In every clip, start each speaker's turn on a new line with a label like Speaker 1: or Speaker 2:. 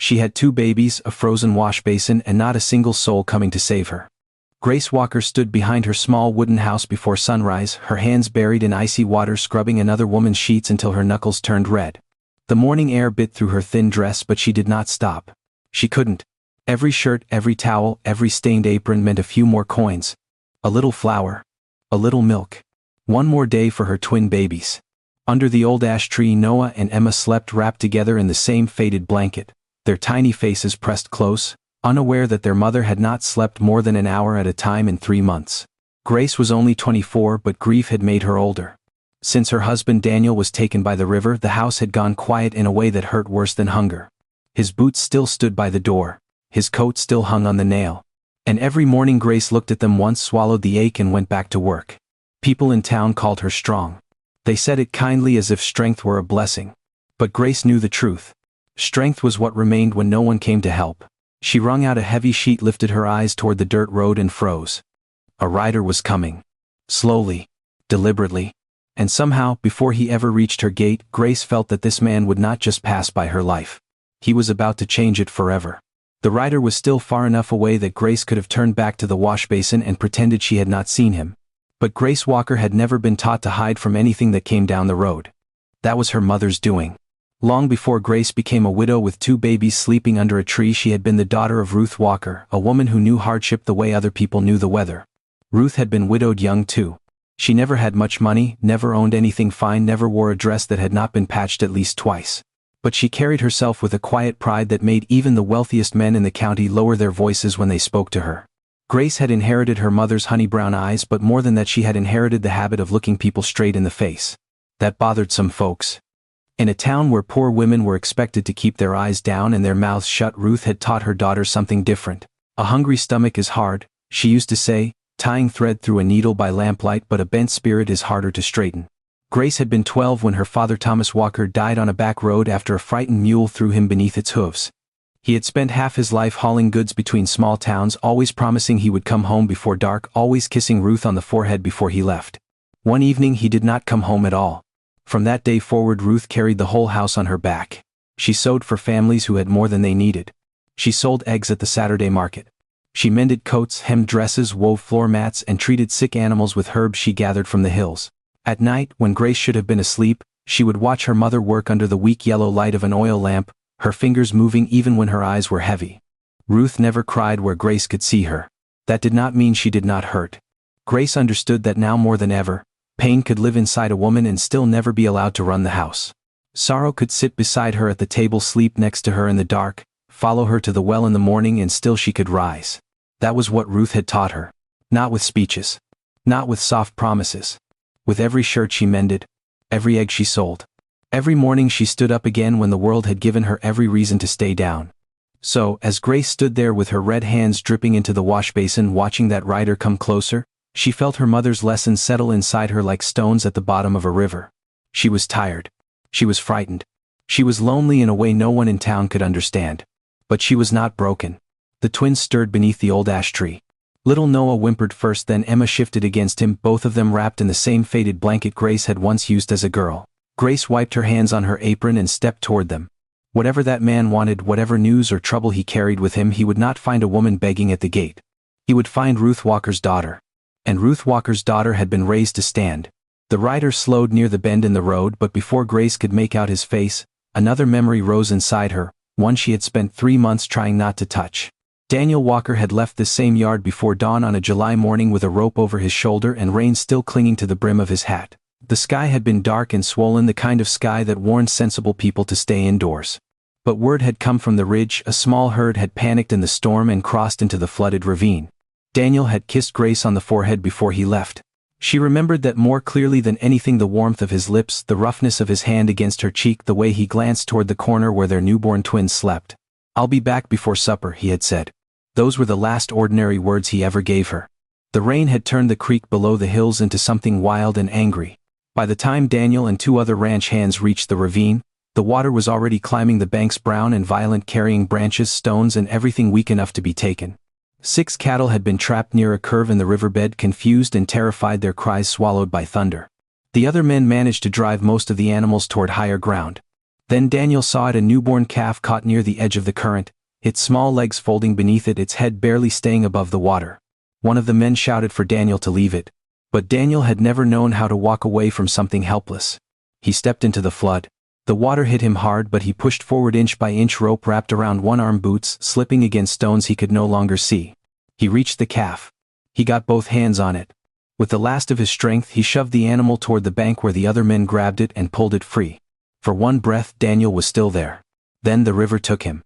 Speaker 1: She had 2 babies, a frozen wash basin, and not a single soul coming to save her. Grace Walker stood behind her small wooden house before sunrise, her hands buried in icy water, scrubbing another woman's sheets until her knuckles turned red. The morning air bit through her thin dress, but she did not stop. She couldn't. Every shirt, every towel, every stained apron meant a few more coins. A little flour. A little milk. One more day for her twin babies. Under the old ash tree, Noah and Emma slept wrapped together in the same faded blanket, their tiny faces pressed close, unaware that their mother had not slept more than an hour at a time in 3 months. Grace was only 24, but grief had made her older. Since her husband Daniel was taken by the river, the house had gone quiet in a way that hurt worse than hunger. His boots still stood by the door, his coat still hung on the nail. And every morning Grace looked at them once, swallowed the ache, and went back to work. People in town called her strong. They said it kindly, as if strength were a blessing. But Grace knew the truth. Strength was what remained when no one came to help. She wrung out a heavy sheet, lifted her eyes toward the dirt road, and froze. A rider was coming. Slowly. Deliberately. And somehow, before he ever reached her gate, Grace felt that this man would not just pass by her life. He was about to change it forever. The rider was still far enough away that Grace could have turned back to the wash basin and pretended she had not seen him. But Grace Walker had never been taught to hide from anything that came down the road. That was her mother's doing. Long before Grace became a widow with 2 babies sleeping under a tree, she had been the daughter of Ruth Walker, a woman who knew hardship the way other people knew the weather. Ruth had been widowed young too. She never had much money, never owned anything fine, never wore a dress that had not been patched at least twice. But she carried herself with a quiet pride that made even the wealthiest men in the county lower their voices when they spoke to her. Grace had inherited her mother's honey brown eyes, but more than that, she had inherited the habit of looking people straight in the face. That bothered some folks. In a town where poor women were expected to keep their eyes down and their mouths shut, Ruth had taught her daughter something different. A hungry stomach is hard, she used to say, tying thread through a needle by lamplight, but a bent spirit is harder to straighten. Grace had been 12 when her father Thomas Walker died on a back road after a frightened mule threw him beneath its hooves. He had spent half his life hauling goods between small towns, always promising he would come home before dark, always kissing Ruth on the forehead before he left. One evening he did not come home at all. From that day forward, Ruth carried the whole house on her back. She sewed for families who had more than they needed. She sold eggs at the Saturday market. She mended coats, hemmed dresses, wove floor mats, and treated sick animals with herbs she gathered from the hills. At night, when Grace should have been asleep, she would watch her mother work under the weak yellow light of an oil lamp, her fingers moving even when her eyes were heavy. Ruth never cried where Grace could see her. That did not mean she did not hurt. Grace understood that now more than ever, pain could live inside a woman and still never be allowed to run the house. Sorrow could sit beside her at the table, sleep next to her in the dark, follow her to the well in the morning, and still she could rise. That was what Ruth had taught her. Not with speeches. Not with soft promises. With every shirt she mended. Every egg she sold. Every morning she stood up again when the world had given her every reason to stay down. So, as Grace stood there with her red hands dripping into the wash basin, watching that rider come closer, she felt her mother's lessons settle inside her like stones at the bottom of a river. She was tired. She was frightened. She was lonely in a way no one in town could understand. But she was not broken. The twins stirred beneath the old ash tree. Little Noah whimpered first, then Emma shifted against him, both of them wrapped in the same faded blanket Grace had once used as a girl. Grace wiped her hands on her apron and stepped toward them. Whatever that man wanted, whatever news or trouble he carried with him, he would not find a woman begging at the gate. He would find Ruth Walker's daughter. And Ruth Walker's daughter had been raised to stand. The rider slowed near the bend in the road, but before Grace could make out his face, another memory rose inside her, one she had spent 3 months trying not to touch. Daniel Walker had left this same yard before dawn on a July morning with a rope over his shoulder and rain still clinging to the brim of his hat. The sky had been dark and swollen, the kind of sky that warns sensible people to stay indoors. But word had come from the ridge, a small herd had panicked in the storm and crossed into the flooded ravine. Daniel had kissed Grace on the forehead before he left. She remembered that more clearly than anything, the warmth of his lips, the roughness of his hand against her cheek, the way he glanced toward the corner where their newborn twins slept. "I'll be back before supper," he had said. Those were the last ordinary words he ever gave her. The rain had turned the creek below the hills into something wild and angry. By the time Daniel and 2 other ranch hands reached the ravine, the water was already climbing the banks, brown and violent, carrying branches, stones, and everything weak enough to be taken. 6 cattle had been trapped near a curve in the riverbed, confused and terrified, their cries swallowed by thunder. The other men managed to drive most of the animals toward higher ground. Then Daniel saw it, a newborn calf caught near the edge of the current, its small legs folding beneath it, its head barely staying above the water. One of the men shouted for Daniel to leave it. But Daniel had never known how to walk away from something helpless. He stepped into the flood. The water hit him hard, but he pushed forward inch by inch, rope wrapped around one arm, boots slipping against stones he could no longer see. He reached the calf. He got both hands on it. With the last of his strength, he shoved the animal toward the bank where the other men grabbed it and pulled it free. For one breath, Daniel was still there. Then the river took him.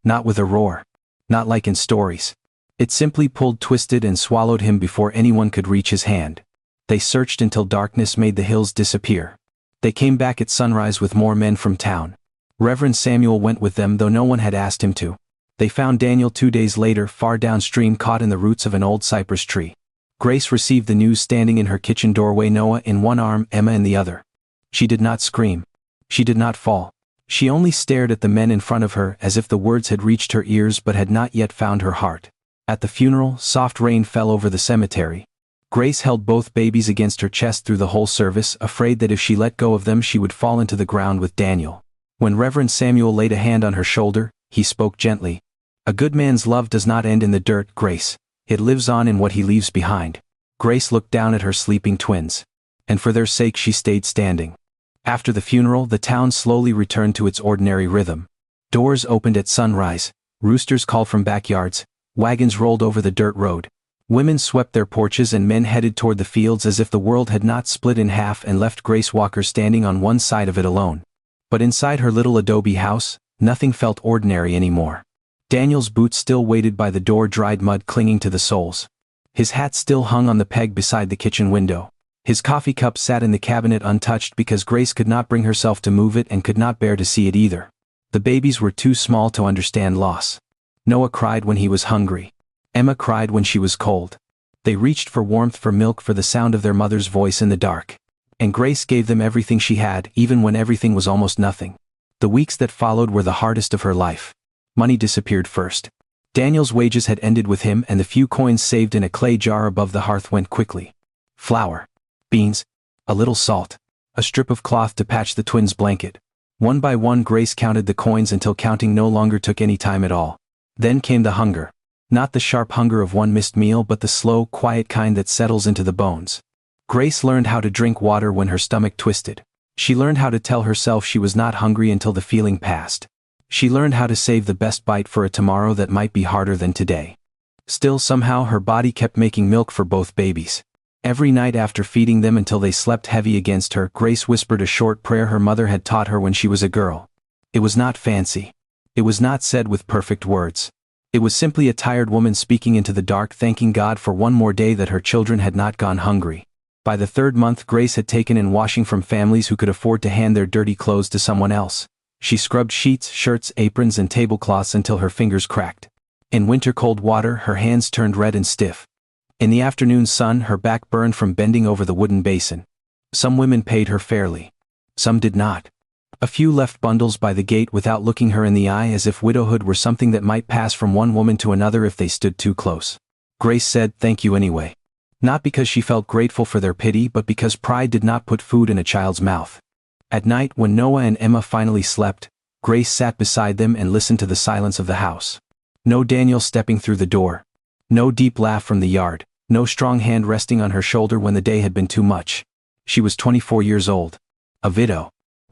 Speaker 1: Not with a roar. Not like in stories. It simply pulled, twisted, and swallowed him before anyone could reach his hand. They searched until darkness made the hills disappear. They came back at sunrise with more men from town. Reverend Samuel went with them, though no one had asked him to. They found Daniel 2 days later, far downstream, caught in the roots of an old cypress tree. Grace received the news standing in her kitchen doorway, Noah in one arm, Emma in the other. She did not scream. She did not fall. She only stared at the men in front of her, as if the words had reached her ears but had not yet found her heart. At the funeral, soft rain fell over the cemetery. Grace held both babies against her chest through the whole service, afraid that if she let go of them she would fall into the ground with Daniel. When Reverend Samuel laid a hand on her shoulder, he spoke gently. "A good man's love does not end in the dirt, Grace. It lives on in what he leaves behind." Grace looked down at her sleeping twins. And for their sake she stayed standing. After the funeral, the town slowly returned to its ordinary rhythm. Doors opened at sunrise, roosters called from backyards, wagons rolled over the dirt road. Women swept their porches and men headed toward the fields, as if the world had not split in half and left Grace Walker standing on one side of it alone. But inside her little adobe house, nothing felt ordinary anymore. Daniel's boots still waited by the door, dried mud clinging to the soles. His hat still hung on the peg beside the kitchen window. His coffee cup sat in the cabinet untouched because Grace could not bring herself to move it and could not bear to see it either. The babies were too small to understand loss. Noah cried when he was hungry. Emma cried when she was cold. They reached for warmth, for milk, for the sound of their mother's voice in the dark. And Grace gave them everything she had, even when everything was almost nothing. The weeks that followed were the hardest of her life. Money disappeared first. Daniel's wages had ended with him, and the few coins saved in a clay jar above the hearth went quickly. Flour. Beans. A little salt. A strip of cloth to patch the twins' blanket. One by one Grace counted the coins until counting no longer took any time at all. Then came the hunger. Not the sharp hunger of one missed meal, but the slow, quiet kind that settles into the bones. Grace learned how to drink water when her stomach twisted. She learned how to tell herself she was not hungry until the feeling passed. She learned how to save the best bite for a tomorrow that might be harder than today. Still, somehow her body kept making milk for both babies. Every night after feeding them until they slept heavy against her, Grace whispered a short prayer her mother had taught her when she was a girl. It was not fancy. It was not said with perfect words. It was simply a tired woman speaking into the dark, thanking God for one more day that her children had not gone hungry. By the 3rd month, Grace had taken in washing from families who could afford to hand their dirty clothes to someone else. She scrubbed sheets, shirts, aprons, and tablecloths until her fingers cracked. In winter cold water, her hands turned red and stiff. In the afternoon sun, her back burned from bending over the wooden basin. Some women paid her fairly. Some did not. A few left bundles by the gate without looking her in the eye, as if widowhood were something that might pass from one woman to another if they stood too close. Grace said thank you anyway. Not because she felt grateful for their pity, but because pride did not put food in a child's mouth. At night, when Noah and Emma finally slept, Grace sat beside them and listened to the silence of the house. No Daniel stepping through the door. No deep laugh from the yard. No strong hand resting on her shoulder when the day had been too much. She was 24 years old. A widow.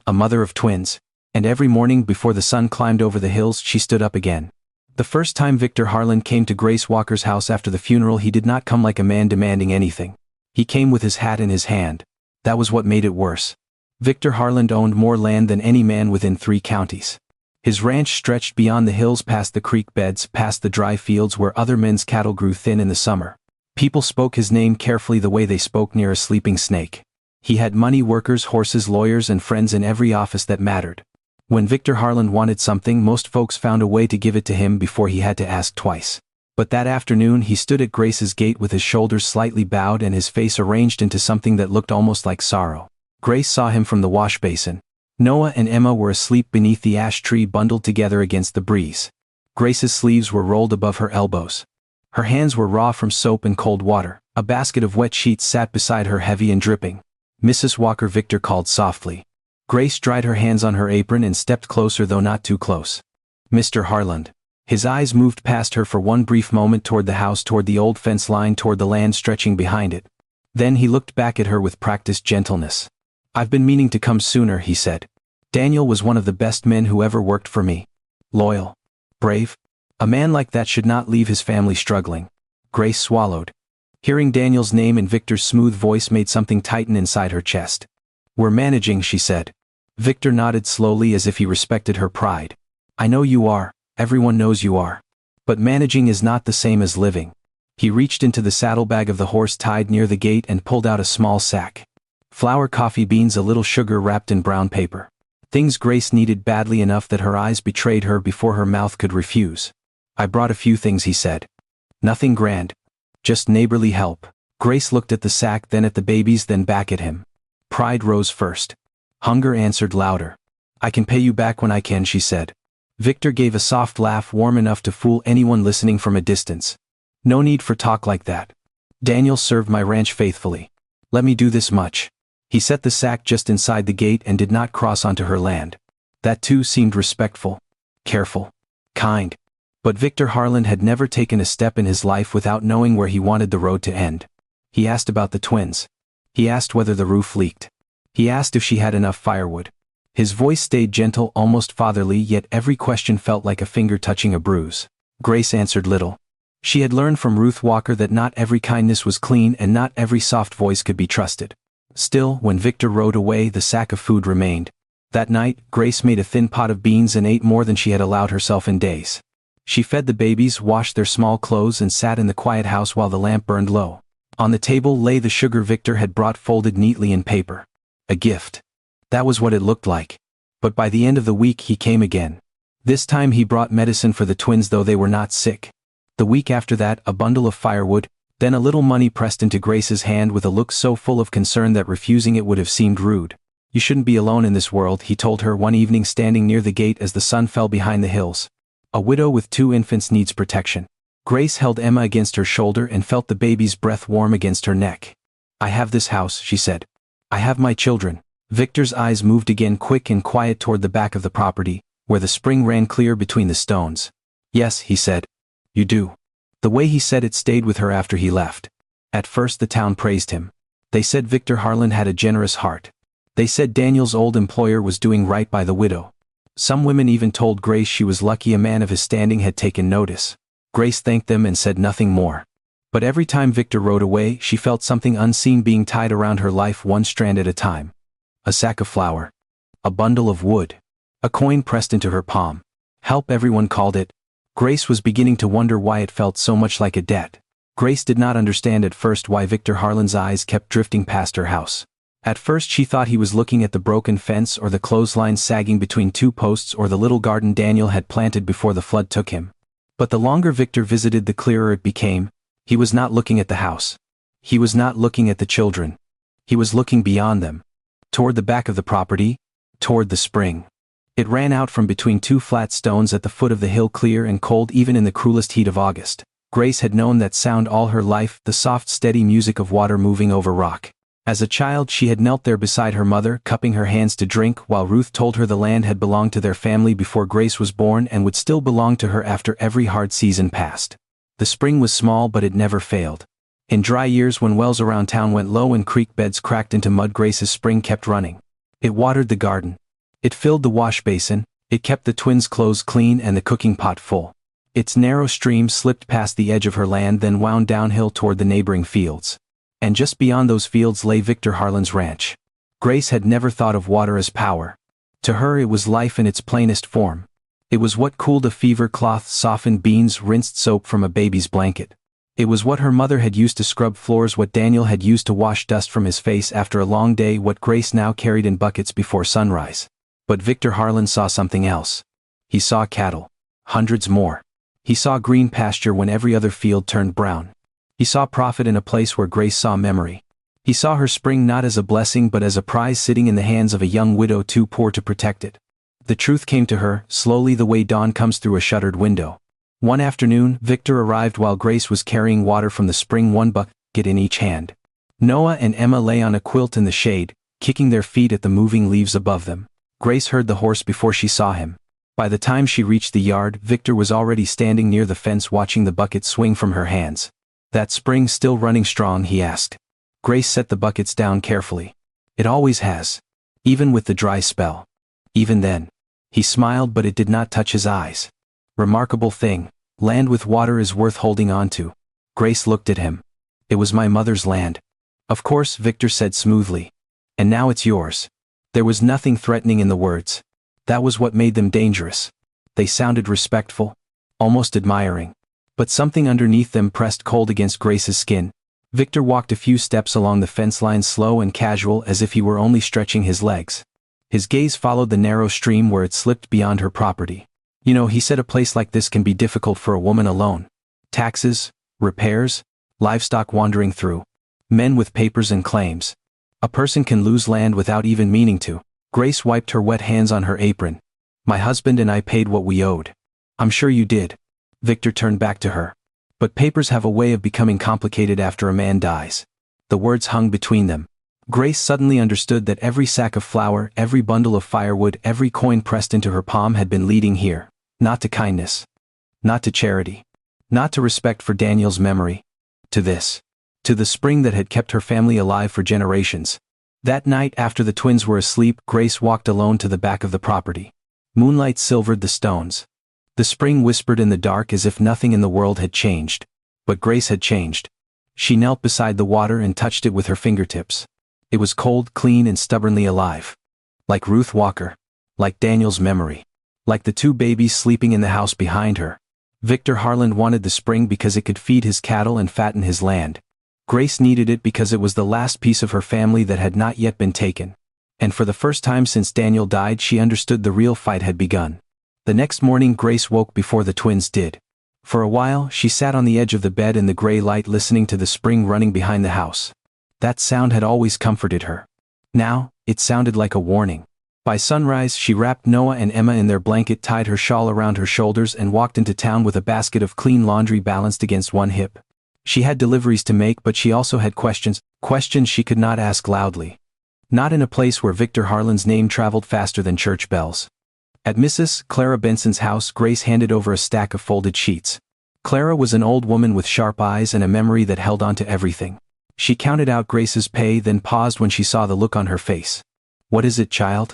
Speaker 1: A mother of twins. And every morning before the sun climbed over the hills, she stood up again. The first time Victor Harlan came to Grace Walker's house after the funeral, he did not come like a man demanding anything. He came with his hat in his hand. That was what made it worse. Victor Harlan owned more land than any man within 3 counties. His ranch stretched beyond the hills, past the creek beds, past the dry fields where other men's cattle grew thin in the summer. People spoke his name carefully, the way they spoke near a sleeping snake. He had money, workers, horses, lawyers, and friends in every office that mattered. When Victor Harlan wanted something, most folks found a way to give it to him before he had to ask twice. But that afternoon he stood at Grace's gate with his shoulders slightly bowed and his face arranged into something that looked almost like sorrow. Grace saw him from the wash basin. Noah and Emma were asleep beneath the ash tree, bundled together against the breeze. Grace's sleeves were rolled above her elbows. Her hands were raw from soap and cold water. A basket of wet sheets sat beside her, heavy and dripping. "Mrs. Walker," Victor called softly. Grace dried her hands on her apron and stepped closer, though not too close. Mr. Harland. His eyes moved past her for one brief moment toward the house, toward the old fence line, toward the land stretching behind it. Then he looked back at her with practiced gentleness. I've been meaning to come sooner, he said. Daniel was one of the best men who ever worked for me. Loyal. Brave. A man like that should not leave his family struggling. Grace swallowed. Hearing Daniel's name in Victor's smooth voice made something tighten inside her chest. We're managing, she said. Victor nodded slowly as if he respected her pride. I know you are, everyone knows you are. But managing is not the same as living. He reached into the saddlebag of the horse tied near the gate and pulled out a small sack. Flour, coffee beans, a little sugar wrapped in brown paper. Things Grace needed badly enough that her eyes betrayed her before her mouth could refuse. I brought a few things, he said. Nothing grand. Just neighborly help. Grace looked at the sack, then at the babies, then back at him. Pride rose first. Hunger answered louder. I can pay you back when I can, she said. Victor gave a soft laugh, warm enough to fool anyone listening from a distance. No need for talk like that. Daniel served my ranch faithfully. Let me do this much. He set the sack just inside the gate and did not cross onto her land. That too seemed respectful, careful, kind. But Victor Harland had never taken a step in his life without knowing where he wanted the road to end. He asked about the twins. He asked whether the roof leaked. He asked if she had enough firewood. His voice stayed gentle, almost fatherly, yet every question felt like a finger touching a bruise. Grace answered little. She had learned from Ruth Walker that not every kindness was clean and not every soft voice could be trusted. Still, when Victor rode away, the sack of food remained. That night, Grace made a thin pot of beans and ate more than she had allowed herself in days. She fed the babies, washed their small clothes, and sat in the quiet house while the lamp burned low. On the table lay the sugar Victor had brought folded neatly in paper. A gift. That was what it looked like. But by the end of the week he came again. This time he brought medicine for the twins, though they were not sick. The week after that, a bundle of firewood, then a little money pressed into Grace's hand with a look so full of concern that refusing it would have seemed rude. You shouldn't be alone in this world, he told her one evening standing near the gate as the sun fell behind the hills. A widow with 2 infants needs protection. Grace held Emma against her shoulder and felt the baby's breath warm against her neck. I have this house, she said. I have my children. Victor's eyes moved again, quick and quiet, toward the back of the property, where the spring ran clear between the stones. Yes, he said. You do. The way he said it stayed with her after he left. At first the town praised him. They said Victor Harland had a generous heart. They said Daniel's old employer was doing right by the widow. Some women even told Grace she was lucky a man of his standing had taken notice. Grace thanked them and said nothing more. But every time Victor rode away, she felt something unseen being tied around her life, one strand at a time. A sack of flour. A bundle of wood. A coin pressed into her palm. Help, everyone called it. Grace was beginning to wonder why it felt so much like a debt. Grace did not understand at first why Victor Harland's eyes kept drifting past her house. At first she thought he was looking at the broken fence or the clothesline sagging between 2 posts or the little garden Daniel had planted before the flood took him. But the longer Victor visited, the clearer it became. He was not looking at the house. He was not looking at the children. He was looking beyond them. Toward the back of the property. Toward the spring. It ran out from between 2 flat stones at the foot of the hill, clear and cold even in the cruelest heat of August. Grace had known that sound all her life, the soft, steady music of water moving over rock. As a child she had knelt there beside her mother, cupping her hands to drink, while Ruth told her the land had belonged to their family before Grace was born and would still belong to her after every hard season passed. The spring was small, but it never failed. In dry years, when wells around town went low and creek beds cracked into mud, Grace's spring kept running. It watered the garden. It filled the wash basin. It kept the twins' clothes clean and the cooking pot full. Its narrow stream slipped past the edge of her land, then wound downhill toward the neighboring fields. And just beyond those fields lay Victor Harland's ranch. Grace had never thought of water as power. To her it was life in its plainest form. It was what cooled a fever cloth, softened beans, rinsed soap from a baby's blanket. It was what her mother had used to scrub floors, what Daniel had used to wash dust from his face after a long day, what Grace now carried in buckets before sunrise. But Victor Harland saw something else. He saw cattle. Hundreds more. He saw green pasture when every other field turned brown. He saw profit in a place where Grace saw memory. He saw her spring not as a blessing but as a prize sitting in the hands of a young widow too poor to protect it. The truth came to her, slowly, the way dawn comes through a shuttered window. One afternoon, Victor arrived while Grace was carrying water from the spring, one bucket in each hand. Noah and Emma lay on a quilt in the shade, kicking their feet at the moving leaves above them. Grace heard the horse before she saw him. By the time she reached the yard, Victor was already standing near the fence watching the bucket swing from her hands. "That spring still running strong?" he asked. Grace set the buckets down carefully. "It always has. Even with the dry spell." "Even then." He smiled, but it did not touch his eyes. "Remarkable thing. Land with water is worth holding on to." Grace looked at him. "It was my mother's land." "Of course," Victor said smoothly. "And now it's yours." There was nothing threatening in the words. That was what made them dangerous. They sounded respectful, almost admiring. But something underneath them pressed cold against Grace's skin. Victor walked a few steps along the fence line, slow and casual, as if he were only stretching his legs. His gaze followed the narrow stream where it slipped beyond her property. "You know," he said, "a place like this can be difficult for a woman alone. Taxes, repairs, livestock wandering through. Men with papers and claims. A person can lose land without even meaning to." Grace wiped her wet hands on her apron. "My husband and I paid what we owed." "I'm sure you did." Victor turned back to her. "But papers have a way of becoming complicated after a man dies." The words hung between them. Grace suddenly understood that every sack of flour, every bundle of firewood, every coin pressed into her palm had been leading here. Not to kindness. Not to charity. Not to respect for Daniel's memory. To this. To the spring that had kept her family alive for generations. That night, after the twins were asleep, Grace walked alone to the back of the property. Moonlight silvered the stones. The spring whispered in the dark as if nothing in the world had changed. But Grace had changed. She knelt beside the water and touched it with her fingertips. It was cold, clean, and stubbornly alive. Like Ruth Walker. Like Daniel's memory. Like the two babies sleeping in the house behind her. Victor Harland wanted the spring because it could feed his cattle and fatten his land. Grace needed it because it was the last piece of her family that had not yet been taken. And for the first time since Daniel died, she understood the real fight had begun. The next morning, Grace woke before the twins did. For a while, she sat on the edge of the bed in the gray light, listening to the spring running behind the house. That sound had always comforted her. Now, it sounded like a warning. By sunrise, she wrapped Noah and Emma in their blanket, tied her shawl around her shoulders, and walked into town with a basket of clean laundry balanced against one hip. She had deliveries to make, but she also had questions she could not ask loudly. Not in a place where Victor Harland's name traveled faster than church bells. At Mrs. Clara Benson's house, Grace handed over a stack of folded sheets. Clara was an old woman with sharp eyes and a memory that held on to everything. She counted out Grace's pay, then paused when she saw the look on her face. "What is it, child?"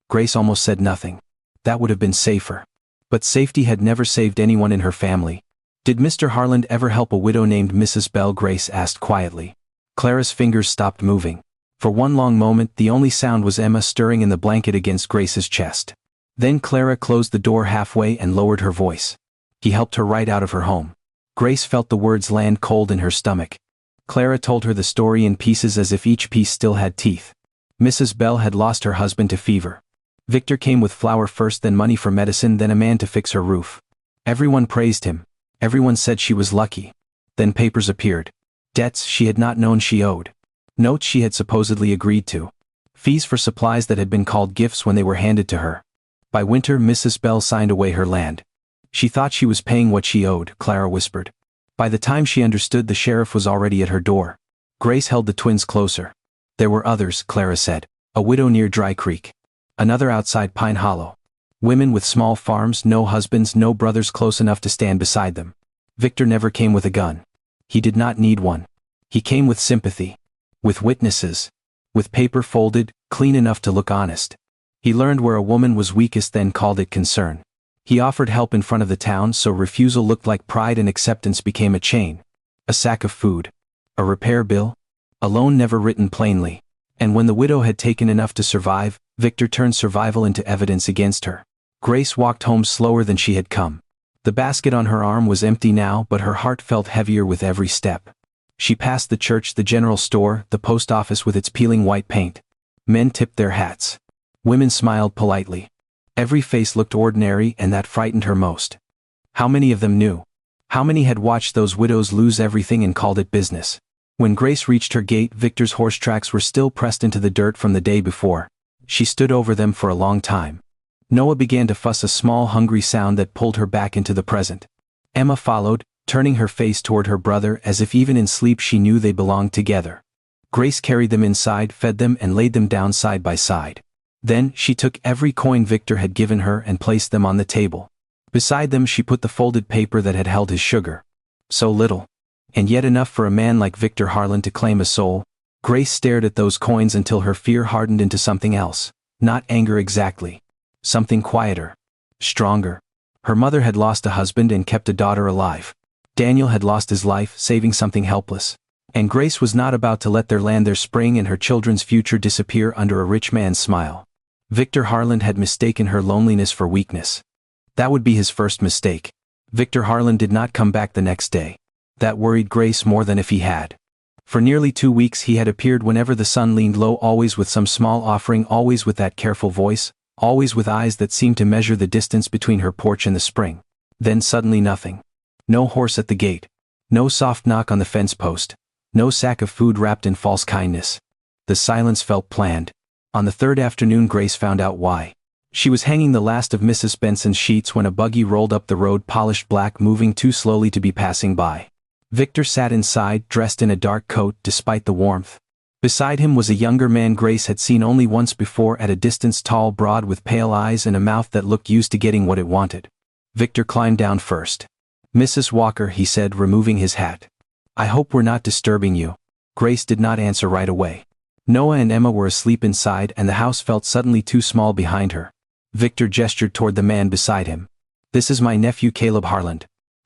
Speaker 1: Grace almost said nothing. That would have been safer. But safety had never saved anyone in her family. "Did Mr. Harland ever help a widow named Mrs. Bell?" Grace asked quietly. Clara's fingers stopped moving. For one long moment, the only sound was Emma stirring in the blanket against Grace's chest. Then Clara closed the door halfway and lowered her voice. "He helped her right out of her home." Grace felt the words land cold in her stomach. Clara told her the story in pieces, as if each piece still had teeth. Mrs. Bell had lost her husband to fever. Victor came with flour first, then money for medicine, then a man to fix her roof. Everyone praised him. Everyone said she was lucky. Then papers appeared. Debts she had not known she owed. Notes she had supposedly agreed to. Fees for supplies that had been called gifts when they were handed to her. By winter, Mrs. Bell signed away her land. She thought she was paying what she owed, Clara whispered. By the time she understood, the sheriff was already at her door. Grace held the twins closer. There were others, Clara said. A widow near Dry Creek. Another outside Pine Hollow. Women with small farms, no husbands, no brothers close enough to stand beside them. Victor never came with a gun. He did not need one. He came with sympathy. With witnesses. With paper folded, clean enough to look honest. He learned where a woman was weakest, then called it concern. He offered help in front of the town, so refusal looked like pride and acceptance became a chain. A sack of food. A repair bill. A loan never written plainly. And when the widow had taken enough to survive, Victor turned survival into evidence against her. Grace walked home slower than she had come. The basket on her arm was empty now, but her heart felt heavier with every step. She passed the church, the general store, the post office with its peeling white paint. Men tipped their hats. Women smiled politely. Every face looked ordinary, and that frightened her most. How many of them knew? How many had watched those widows lose everything and called it business? When Grace reached her gate, Victor's horse tracks were still pressed into the dirt from the day before. She stood over them for a long time. Noah began to fuss, a small hungry sound that pulled her back into the present. Emma followed, turning her face toward her brother as if even in sleep she knew they belonged together. Grace carried them inside, fed them and laid them down side by side. Then, she took every coin Victor had given her and placed them on the table. Beside them she put the folded paper that had held his sugar. So little. And yet enough for a man like Victor Harlan to claim a soul. Grace stared at those coins until her fear hardened into something else. Not anger exactly. Something quieter. Stronger. Her mother had lost a husband and kept a daughter alive. Daniel had lost his life, saving something helpless. And Grace was not about to let their land, their spring and her children's future disappear under a rich man's smile. Victor Harlan had mistaken her loneliness for weakness. That would be his first mistake. Victor Harlan did not come back the next day. That worried Grace more than if he had. For nearly 2 weeks he had appeared whenever the sun leaned low, always with some small offering, always with that careful voice, always with eyes that seemed to measure the distance between her porch and the spring. Then suddenly nothing. No horse at the gate. No soft knock on the fence post. No sack of food wrapped in false kindness. The silence felt planned. On the third afternoon Grace found out why. She was hanging the last of Mrs. Benson's sheets when a buggy rolled up the road, polished black, moving too slowly to be passing by. Victor sat inside, dressed in a dark coat despite the warmth. Beside him was a younger man Grace had seen only once before, at a distance, tall, broad, with pale eyes and a mouth that looked used to getting what it wanted. Victor climbed down first. "Mrs. Walker," he said, removing his hat. "I hope we're not disturbing you." Grace did not answer right away. Noah and Emma were asleep inside and the house felt suddenly too small behind her. Victor gestured toward the man beside him. "This is my nephew Caleb Harlan."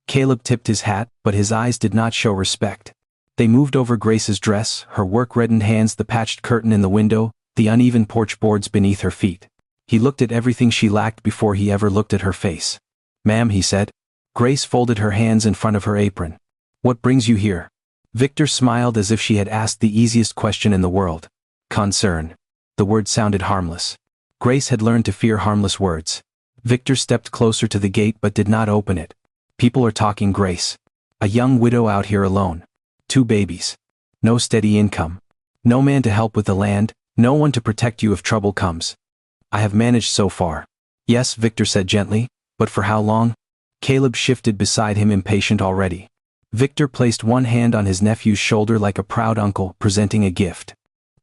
Speaker 1: Caleb tipped his hat, but his eyes did not show respect. They moved over Grace's dress, her work-reddened hands, the patched curtain in the window, the uneven porch boards beneath her feet. He looked at everything she lacked before he ever looked at her face. "Ma'am," he said. Grace folded her hands in front of her apron. "What brings you here?" Victor smiled as if she had asked the easiest question in the world. "Concern." The word sounded harmless. Grace had learned to fear harmless words. Victor stepped closer to the gate but did not open it. "People are talking, Grace. A young widow out here alone. 2 babies. No steady income. No man to help with the land, no one to protect you if trouble comes." "I have managed so far." "Yes," Victor said gently, "but for how long?" Caleb shifted beside him, impatient already. Victor placed one hand on his nephew's shoulder like a proud uncle presenting a gift.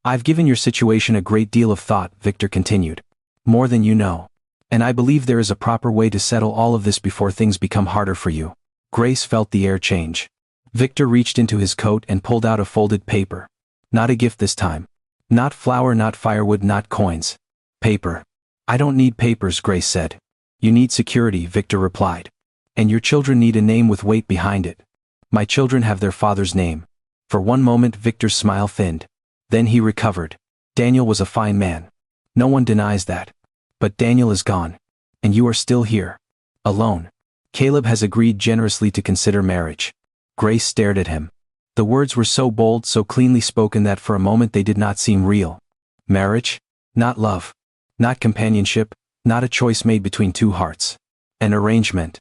Speaker 1: "I've given your situation a great deal of thought," Victor continued. "More than you know. And I believe there is a proper way to settle all of this before things become harder for you." Grace felt the air change. Victor reached into his coat and pulled out a folded paper. "Not a gift this time. Not flour, not firewood, not coins. Paper." "I don't need papers," Grace said. "You need security," Victor replied. "And your children need a name with weight behind it." "My children have their father's name." For one moment Victor's smile thinned. Then he recovered. "Daniel was a fine man. No one denies that. But Daniel is gone. And you are still here. Alone. Caleb has agreed generously to consider marriage." Grace stared at him. The words were so bold, so cleanly spoken that for a moment they did not seem real. Marriage? Not love. Not companionship, not a choice made between 2 hearts. An arrangement.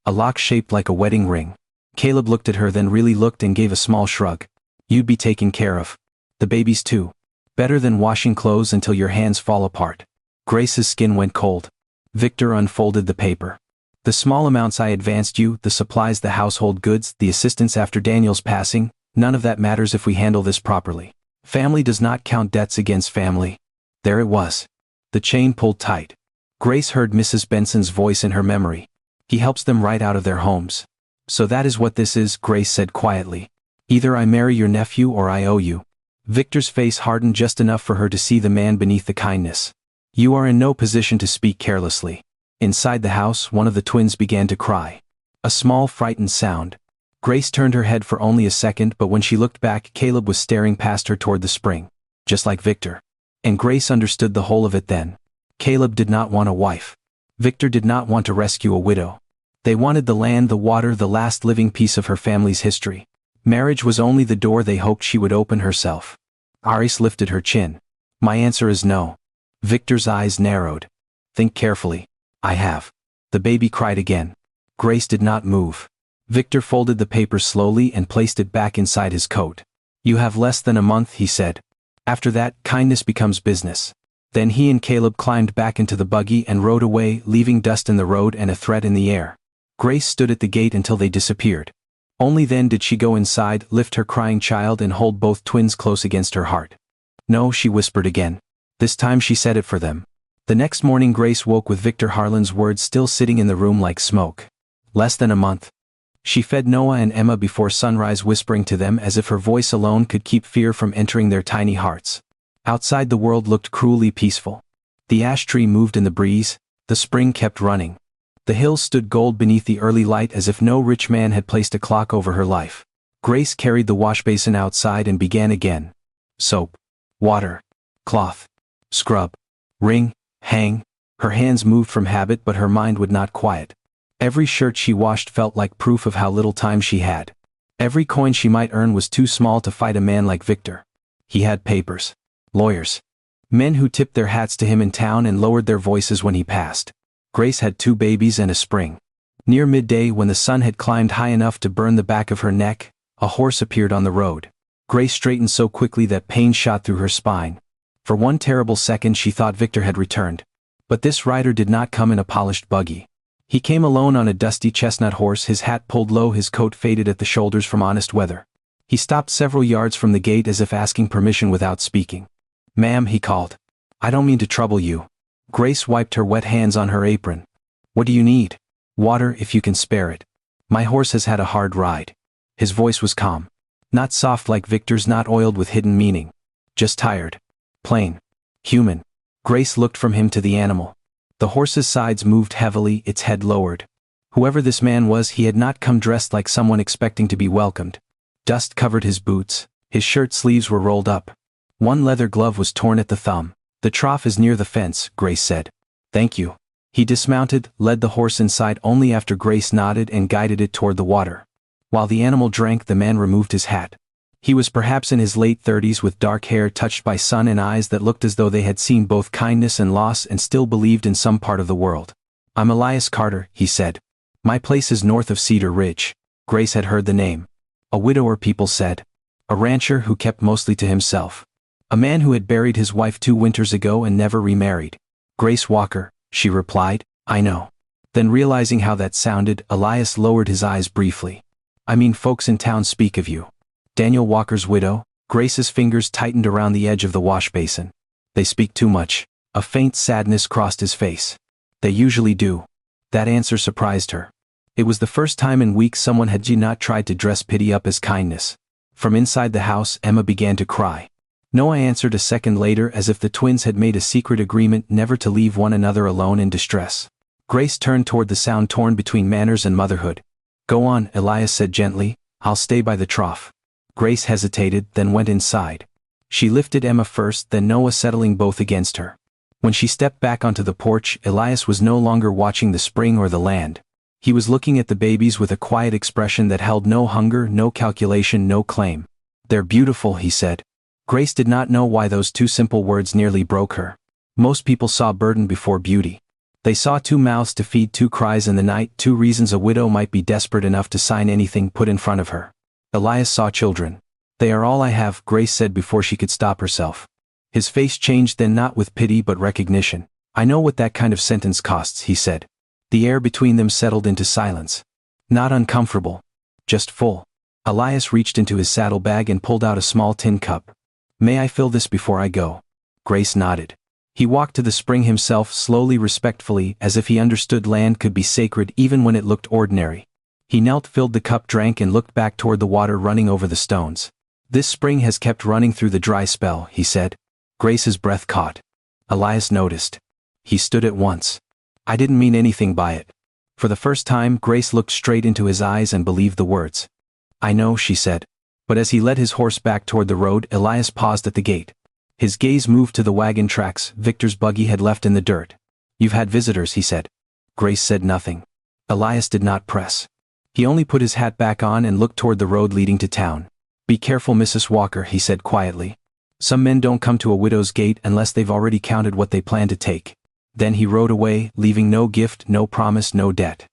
Speaker 1: A lock shaped like a wedding ring. Caleb looked at her, then really looked, and gave a small shrug. "You'd be taken care of. The babies too. Better than washing clothes until your hands fall apart." Grace's skin went cold. Victor unfolded the paper. "The small amounts I advanced you, the supplies, the household goods, the assistance after Daniel's passing, none of that matters if we handle this properly. Family does not count debts against family." There it was. The chain pulled tight. Grace heard Mrs. Benson's voice in her memory. "He helps them right out of their homes." "So that is what this is," Grace said quietly. "Either I marry your nephew or I owe you." Victor's face hardened just enough for her to see the man beneath the kindness. "You are in no position to speak carelessly." Inside the house, one of the twins began to cry. A small, frightened sound. Grace turned her head for only a second, but when she looked back, Caleb was staring past her toward the spring. Just like Victor. And Grace understood the whole of it then. Caleb did not want a wife. Victor did not want to rescue a widow. They wanted the land, the water, the last living piece of her family's history. Marriage was only the door they hoped she would open herself. Grace lifted her chin. "My answer is no." Victor's eyes narrowed. "Think carefully." "I have." The baby cried again. Grace did not move. Victor folded the paper slowly and placed it back inside his coat. "You have less than a month," he said. "After that, kindness becomes business." Then he and Caleb climbed back into the buggy and rode away, leaving dust in the road and a threat in the air. Grace stood at the gate until they disappeared. Only then did she go inside, lift her crying child and hold both twins close against her heart. No, she whispered again. This time she said it for them. The next morning Grace woke with Victor Harlan's words still sitting in the room like smoke. Less than a month. She fed Noah and Emma before sunrise, whispering to them as if her voice alone could keep fear from entering their tiny hearts. Outside the world looked cruelly peaceful. The ash tree moved in the breeze, the spring kept running. The hills stood gold beneath the early light as if no rich man had placed a clock over her life. Grace carried the washbasin outside and began again. Soap. Water. Cloth. Scrub. Wring. Hang. Her hands moved from habit but her mind would not quiet. Every shirt she washed felt like proof of how little time she had. Every coin she might earn was too small to fight a man like Victor. He had papers. Lawyers. Men who tipped their hats to him in town and lowered their voices when he passed. Grace had 2 babies and a spring. Near midday, when the sun had climbed high enough to burn the back of her neck, a horse appeared on the road. Grace straightened so quickly that pain shot through her spine. For one terrible second she thought Victor had returned. But this rider did not come in a polished buggy. He came alone on a dusty chestnut horse, his hat pulled low, his coat faded at the shoulders from honest weather. He stopped several yards from the gate as if asking permission without speaking. "Ma'am," he called. "I don't mean to trouble you." Grace wiped her wet hands on her apron. "What do you need?" "Water, if you can spare it. My horse has had a hard ride." His voice was calm. Not soft like Victor's, not oiled with hidden meaning. Just tired. Plain. Human. Grace looked from him to the animal. The horse's sides moved heavily, its head lowered. Whoever this man was, he had not come dressed like someone expecting to be welcomed. Dust covered his boots, his shirt sleeves were rolled up. One leather glove was torn at the thumb. "The trough is near the fence," Grace said. "Thank you." He dismounted, led the horse inside only after Grace nodded and guided it toward the water. While the animal drank, the man removed his hat. He was perhaps in his late 30s with dark hair touched by sun and eyes that looked as though they had seen both kindness and loss and still believed in some part of the world. "I'm Elias Carter," he said. "My place is north of Cedar Ridge." Grace had heard the name. A widower, people said. A rancher who kept mostly to himself. A man who had buried his wife 2 winters ago and never remarried. "Grace Walker," she replied. "I know." Then realizing how that sounded, Elias lowered his eyes briefly. "I mean, folks in town speak of you." "Daniel Walker's widow?" Grace's fingers tightened around the edge of the wash basin. "They speak too much." A faint sadness crossed his face. "They usually do." That answer surprised her. It was the first time in weeks someone had not tried to dress pity up as kindness. From inside the house, Emma began to cry. Noah answered a second later, as if the twins had made a secret agreement never to leave one another alone in distress. Grace turned toward the sound, torn between manners and motherhood. "Go on," Elias said gently. "I'll stay by the trough." Grace hesitated, then went inside. She lifted Emma first, then Noah, settling both against her. When she stepped back onto the porch, Elias was no longer watching the spring or the land. He was looking at the babies with a quiet expression that held no hunger, no calculation, no claim. "They're beautiful," he said. Grace did not know why those 2 simple words nearly broke her. Most people saw burden before beauty. They saw 2 mouths to feed, 2 cries in the night, 2 reasons a widow might be desperate enough to sign anything put in front of her. Elias saw children. "They are all I have," Grace said before she could stop herself. His face changed then, not with pity but recognition. "I know what that kind of sentence costs," he said. The air between them settled into silence. Not uncomfortable. Just full. Elias reached into his saddlebag and pulled out a small tin cup. "May I fill this before I go?" Grace nodded. He walked to the spring himself, slowly, respectfully, as if he understood land could be sacred even when it looked ordinary. He knelt, filled the cup, drank, and looked back toward the water running over the stones. "This spring has kept running through the dry spell," he said. Grace's breath caught. Elias noticed. He stood at once. "I didn't mean anything by it." For the first time, Grace looked straight into his eyes and believed the words. "I know," she said. But as he led his horse back toward the road, Elias paused at the gate. His gaze moved to the wagon tracks Victor's buggy had left in the dirt. "You've had visitors," he said. Grace said nothing. Elias did not press. He only put his hat back on and looked toward the road leading to town. "Be careful, Mrs. Walker," he said quietly. "Some men don't come to a widow's gate unless they've already counted what they plan to take." Then he rode away, leaving no gift, no promise, no debt.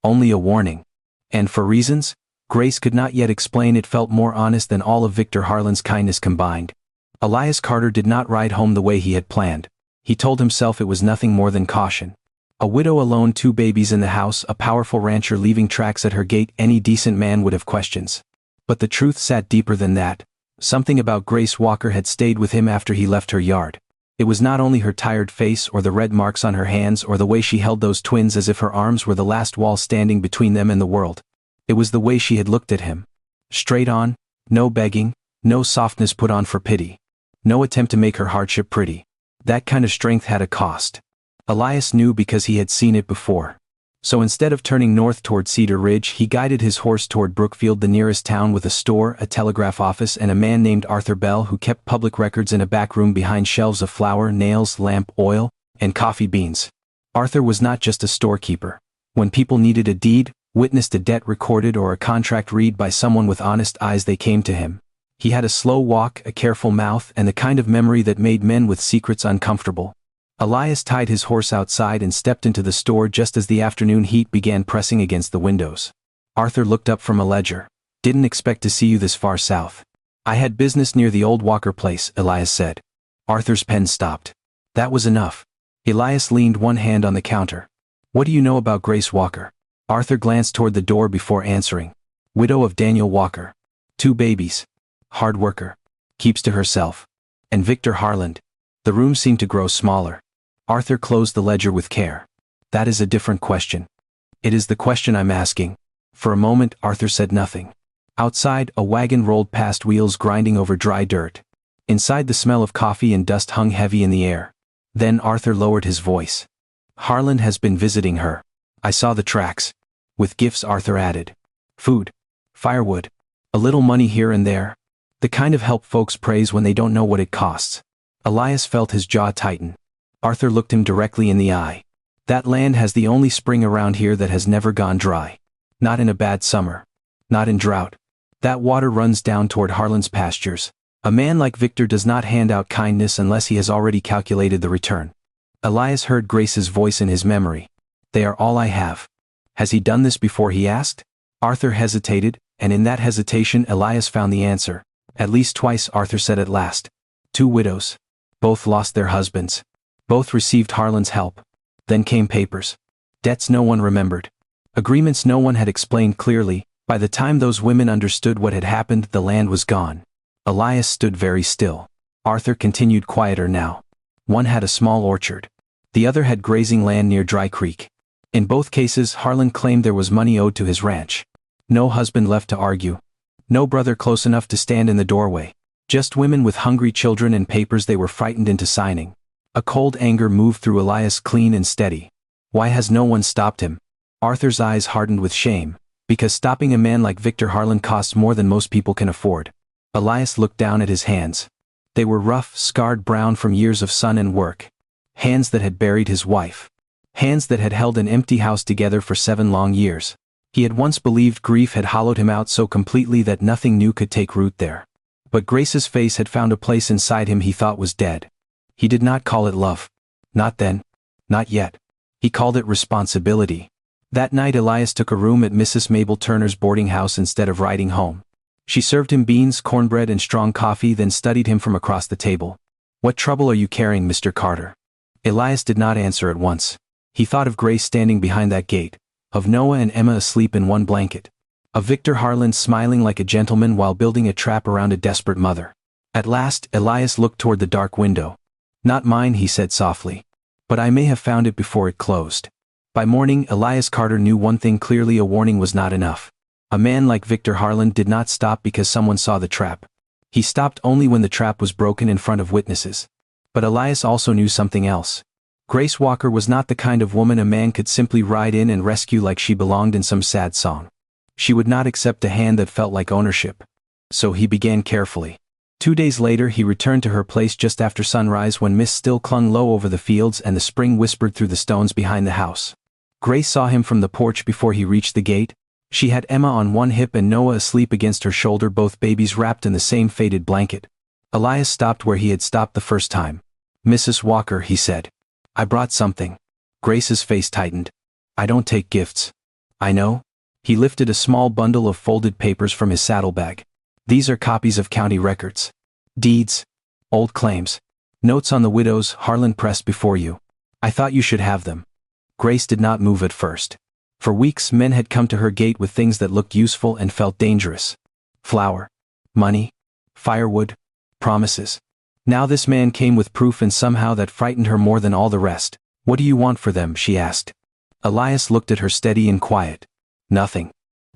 Speaker 1: Only a warning. And for reasons Grace could not yet explain, it felt more honest than all of Victor Harlan's kindness combined. Elias Carter did not ride home the way he had planned. He told himself it was nothing more than caution. A widow alone, 2 babies in the house, a powerful rancher leaving tracks at her gate. Any decent man would have questions. But the truth sat deeper than that. Something about Grace Walker had stayed with him after he left her yard. It was not only her tired face or the red marks on her hands or the way she held those twins as if her arms were the last wall standing between them and the world. It was the way she had looked at him. Straight on, no begging, no softness put on for pity. No attempt to make her hardship pretty. That kind of strength had a cost. Elias knew because he had seen it before. So instead of turning north toward Cedar Ridge, he guided his horse toward Brookfield, the nearest town with a store, a telegraph office, and a man named Arthur Bell who kept public records in a back room behind shelves of flour, nails, lamp oil, and coffee beans. Arthur was not just a storekeeper. When people needed a deed, witnessed a debt recorded, or a contract read by someone with honest eyes, they came to him. He had a slow walk, a careful mouth, and the kind of memory that made men with secrets uncomfortable. Elias tied his horse outside and stepped into the store just as the afternoon heat began pressing against the windows. Arthur looked up from a ledger. "Didn't expect to see you this far south." "I had business near the old Walker place," Elias said. Arthur's pen stopped. That was enough. Elias leaned one hand on the counter. "What do you know about Grace Walker?" Arthur glanced toward the door before answering. "Widow of Daniel Walker. 2 babies. Hard worker. Keeps to herself. And Victor Harland." The room seemed to grow smaller. Arthur closed the ledger with care. "That is a different question." "It is the question I'm asking." For a moment, Arthur said nothing. Outside, a wagon rolled past, wheels grinding over dry dirt. Inside, the smell of coffee and dust hung heavy in the air. Then Arthur lowered his voice. "Harland has been visiting her. I saw the tracks." "With gifts," Arthur added. "Food. Firewood. A little money here and there. The kind of help folks praise when they don't know what it costs." Elias felt his jaw tighten. Arthur looked him directly in the eye. "That land has the only spring around here that has never gone dry. Not in a bad summer. Not in drought. That water runs down toward Harland's pastures. A man like Victor does not hand out kindness unless he has already calculated the return." Elias heard Grace's voice in his memory. "They are all I have." "Has he done this before?" he asked. Arthur hesitated, and in that hesitation Elias found the answer. "At least twice," Arthur said at last. "2 widows. Both lost their husbands. Both received Harland's help. Then came papers. Debts no one remembered. Agreements no one had explained clearly. By the time those women understood what had happened, the land was gone." Elias stood very still. Arthur continued, quieter now. "One had a small orchard. The other had grazing land near Dry Creek. In both cases, Harland claimed there was money owed to his ranch. No husband left to argue. No brother close enough to stand in the doorway. Just women with hungry children and papers they were frightened into signing." A cold anger moved through Elias, clean and steady. "Why has no one stopped him?" Arthur's eyes hardened with shame. "Because stopping a man like Victor Harland costs more than most people can afford." Elias looked down at his hands. They were rough, scarred brown from years of sun and work. Hands that had buried his wife. Hands that had held an empty house together for 7 long years. He had once believed grief had hollowed him out so completely that nothing new could take root there. But Grace's face had found a place inside him he thought was dead. He did not call it love. Not then. Not yet. He called it responsibility. That night Elias took a room at Mrs. Mabel Turner's boarding house instead of riding home. She served him beans, cornbread, and strong coffee, then studied him from across the table. "What trouble are you carrying, Mr. Carter?" Elias did not answer at once. He thought of Grace standing behind that gate, of Noah and Emma asleep in one blanket, of Victor Harland smiling like a gentleman while building a trap around a desperate mother. At last, Elias looked toward the dark window. "Not mine," he said softly. "But I may have found it before it closed." By morning, Elias Carter knew one thing clearly: a warning was not enough. A man like Victor Harland did not stop because someone saw the trap. He stopped only when the trap was broken in front of witnesses. But Elias also knew something else. Grace Walker was not the kind of woman a man could simply ride in and rescue like she belonged in some sad song. She would not accept a hand that felt like ownership. So he began carefully. 2 days later he returned to her place just after sunrise, when mist still clung low over the fields and the spring whispered through the stones behind the house. Grace saw him from the porch before he reached the gate. She had Emma on one hip and Noah asleep against her shoulder, both babies wrapped in the same faded blanket. Elias stopped where he had stopped the first time. "Mrs. Walker," he said. "I brought something." Grace's face tightened. "I don't take gifts." "I know." He lifted a small bundle of folded papers from his saddlebag. "These are copies of county records. Deeds. Old claims. Notes on the widows Harland pressed before you. I thought you should have them." Grace did not move at first. For weeks men had come to her gate with things that looked useful and felt dangerous. Flour. Money. Firewood. Promises. Now this man came with proof, and somehow that frightened her more than all the rest. "What do you want for them?" she asked. Elias looked at her steady and quiet. "Nothing."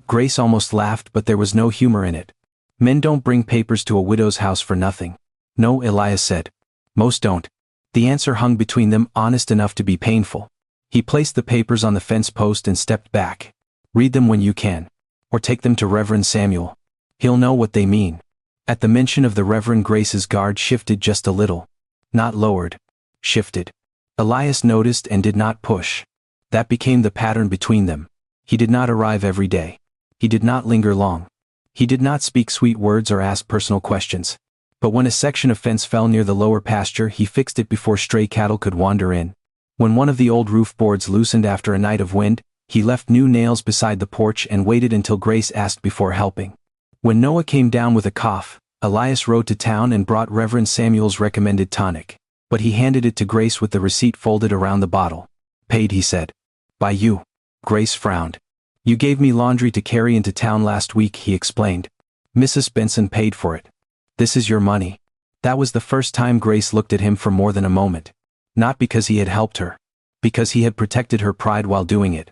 Speaker 1: Grace almost laughed, but there was no humor in it. "Men don't bring papers to a widow's house for nothing." "No," Elias said. "Most don't." The answer hung between them, honest enough to be painful. He placed the papers on the fence post and stepped back. "Read them when you can. Or take them to Reverend Samuel. He'll know what they mean." At the mention of the Reverend, Grace's guard shifted just a little. Not lowered. Shifted. Elias noticed and did not push. That became the pattern between them. He did not arrive every day. He did not linger long. He did not speak sweet words or ask personal questions. But when a section of fence fell near the lower pasture, he fixed it before stray cattle could wander in. When one of the old roof boards loosened after a night of wind, he left new nails beside the porch and waited until Grace asked before helping. When Noah came down with a cough, Elias rode to town and brought Reverend Samuel's recommended tonic. But he handed it to Grace with the receipt folded around the bottle. "Paid," he said. "By you." Grace frowned. "You gave me laundry to carry into town last week," he explained. "Mrs. Benson paid for it. This is your money." That was the first time Grace looked at him for more than a moment. Not because he had helped her. Because he had protected her pride while doing it.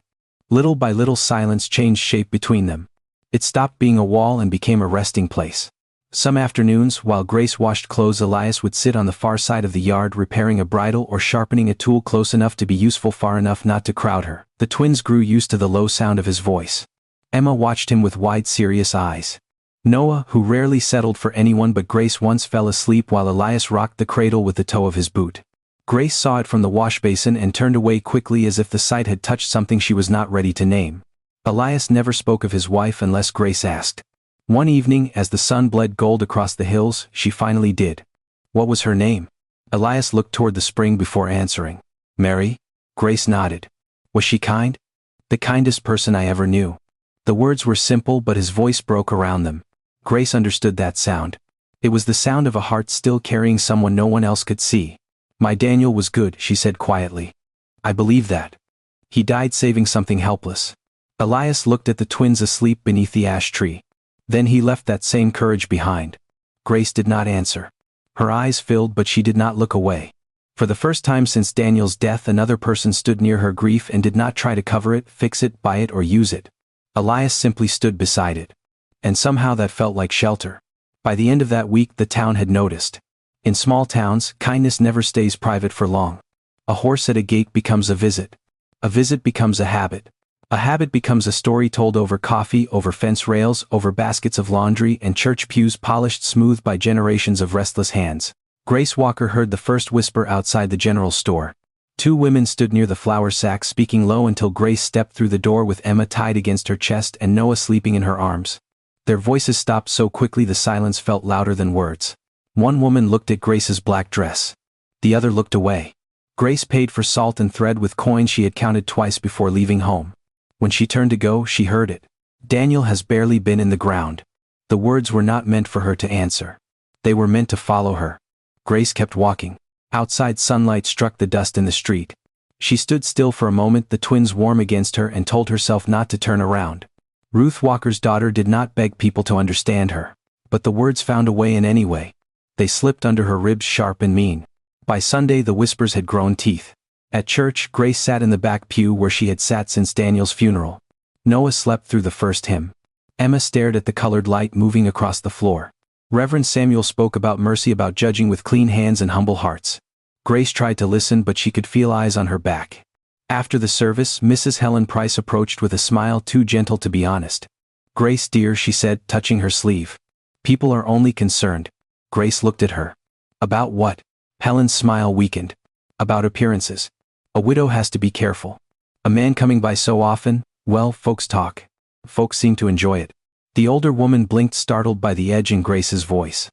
Speaker 1: Little by little silence changed shape between them. It stopped being a wall and became a resting place. Some afternoons, while Grace washed clothes, Elias would sit on the far side of the yard repairing a bridle or sharpening a tool close enough to be useful, far enough not to crowd her. The twins grew used to the low sound of his voice. Emma watched him with wide, serious eyes. Noah, who rarely settled for anyone but Grace, once fell asleep while Elias rocked the cradle with the toe of his boot. Grace saw it from the wash basin and turned away quickly, as if the sight had touched something she was not ready to name. Elias never spoke of his wife unless Grace asked. One evening, as the sun bled gold across the hills, she finally did. "What was her name?" Elias looked toward the spring before answering. "Mary?" Grace nodded. "Was she kind?" "The kindest person I ever knew." The words were simple, but his voice broke around them. Grace understood that sound. It was the sound of a heart still carrying someone no one else could see. "My Daniel was good," she said quietly. "I believe that. He died saving something helpless." Elias looked at the twins asleep beneath the ash tree. Then he left that same courage behind. Grace did not answer. Her eyes filled, but she did not look away. For the first time since Daniel's death, another person stood near her grief and did not try to cover it, fix it, buy it, or use it. Elias simply stood beside it. And somehow that felt like shelter. By the end of that week, the town had noticed. In small towns, kindness never stays private for long. A horse at a gate becomes a visit. A visit becomes a habit. A habit becomes a story told over coffee, over fence rails, over baskets of laundry, and church pews polished smooth by generations of restless hands. Grace Walker heard the first whisper outside the general store. Two women stood near the flour sack speaking low until Grace stepped through the door with Emma tied against her chest and Noah sleeping in her arms. Their voices stopped so quickly the silence felt louder than words. One woman looked at Grace's black dress. The other looked away. Grace paid for salt and thread with coins she had counted twice before leaving home. When she turned to go, she heard it. "Daniel has barely been in the ground." The words were not meant for her to answer. They were meant to follow her. Grace kept walking. Outside, sunlight struck the dust in the street. She stood still for a moment, the twins warm against her, and told herself not to turn around. Ruth Walker's daughter did not beg people to understand her. But the words found a way in anyway. They slipped under her ribs sharp and mean. By Sunday the whispers had grown teeth. At church, Grace sat in the back pew where she had sat since Daniel's funeral. Noah slept through the first hymn. Emma stared at the colored light moving across the floor. Reverend Samuel spoke about mercy, about judging with clean hands and humble hearts. Grace tried to listen, but she could feel eyes on her back. After the service, Mrs. Helen Price approached with a smile too gentle to be honest. "Grace dear," she said, touching her sleeve. "People are only concerned." Grace looked at her. "About what?" Helen's smile weakened. "About appearances. A widow has to be careful. A man coming by so often, well, folks talk. Folks seem to enjoy it." The older woman blinked, startled by the edge in Grace's voice.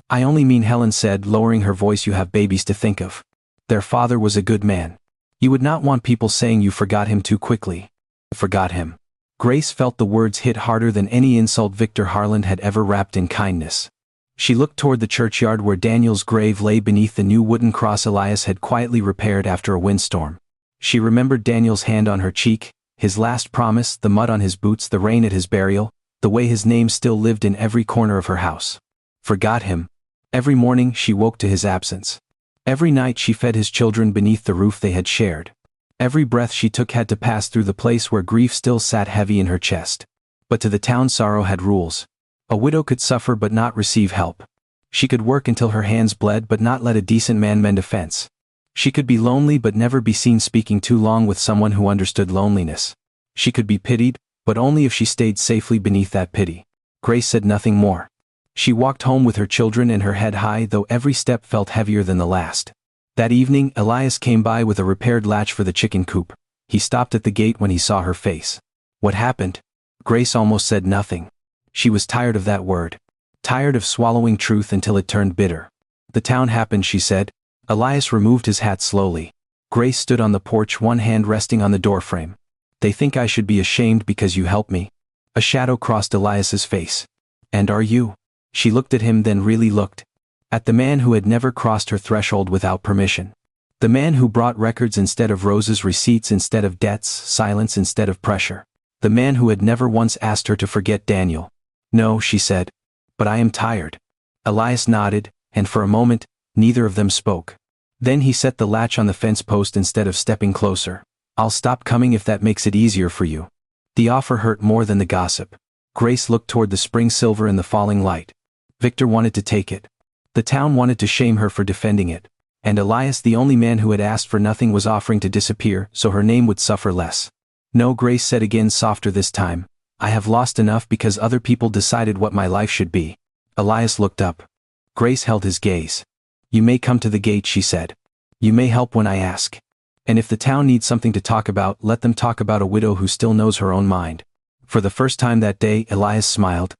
Speaker 1: "I only mean," Helen said, lowering her voice, "you have babies to think of. Their father was a good man. You would not want people saying you forgot him too quickly." "Forgot him." Grace felt the words hit harder than any insult Victor Harland had ever wrapped in kindness. She looked toward the churchyard where Daniel's grave lay beneath the new wooden cross Elias had quietly repaired after a windstorm. She remembered Daniel's hand on her cheek, his last promise, the mud on his boots, the rain at his burial, the way his name still lived in every corner of her house. Forgot him. Every morning she woke to his absence. Every night she fed his children beneath the roof they had shared. Every breath she took had to pass through the place where grief still sat heavy in her chest. But to the town sorrow had rules. A widow could suffer but not receive help. She could work until her hands bled but not let a decent man mend a fence. She could be lonely but never be seen speaking too long with someone who understood loneliness. She could be pitied, but only if she stayed safely beneath that pity. Grace said nothing more. She walked home with her children and her head high, though every step felt heavier than the last. That evening, Elias came by with a repaired latch for the chicken coop. He stopped at the gate when he saw her face. What happened? Grace almost said nothing. She was tired of that word. Tired of swallowing truth until it turned bitter. The town happened, she said. Elias removed his hat slowly. Grace stood on the porch, one hand resting on the doorframe. They think I should be ashamed because you helped me. A shadow crossed Elias's face. And are you? She looked at him, then really looked. At the man who had never crossed her threshold without permission. The man who brought records instead of roses, receipts instead of debts, silence instead of pressure. The man who had never once asked her to forget Daniel. No, she said. But I am tired. Elias nodded, and for a moment, neither of them spoke. Then he set the latch on the fence post instead of stepping closer. I'll stop coming if that makes it easier for you. The offer hurt more than the gossip. Grace looked toward the spring silver in the falling light. Victor wanted to take it. The town wanted to shame her for defending it. And Elias, the only man who had asked for nothing, was offering to disappear so her name would suffer less. No, Grace said again, softer this time. I have lost enough because other people decided what my life should be. Elias looked up. Grace held his gaze. You may come to the gate, she said. You may help when I ask. And if the town needs something to talk about, let them talk about a widow who still knows her own mind. For the first time that day, Elias smiled.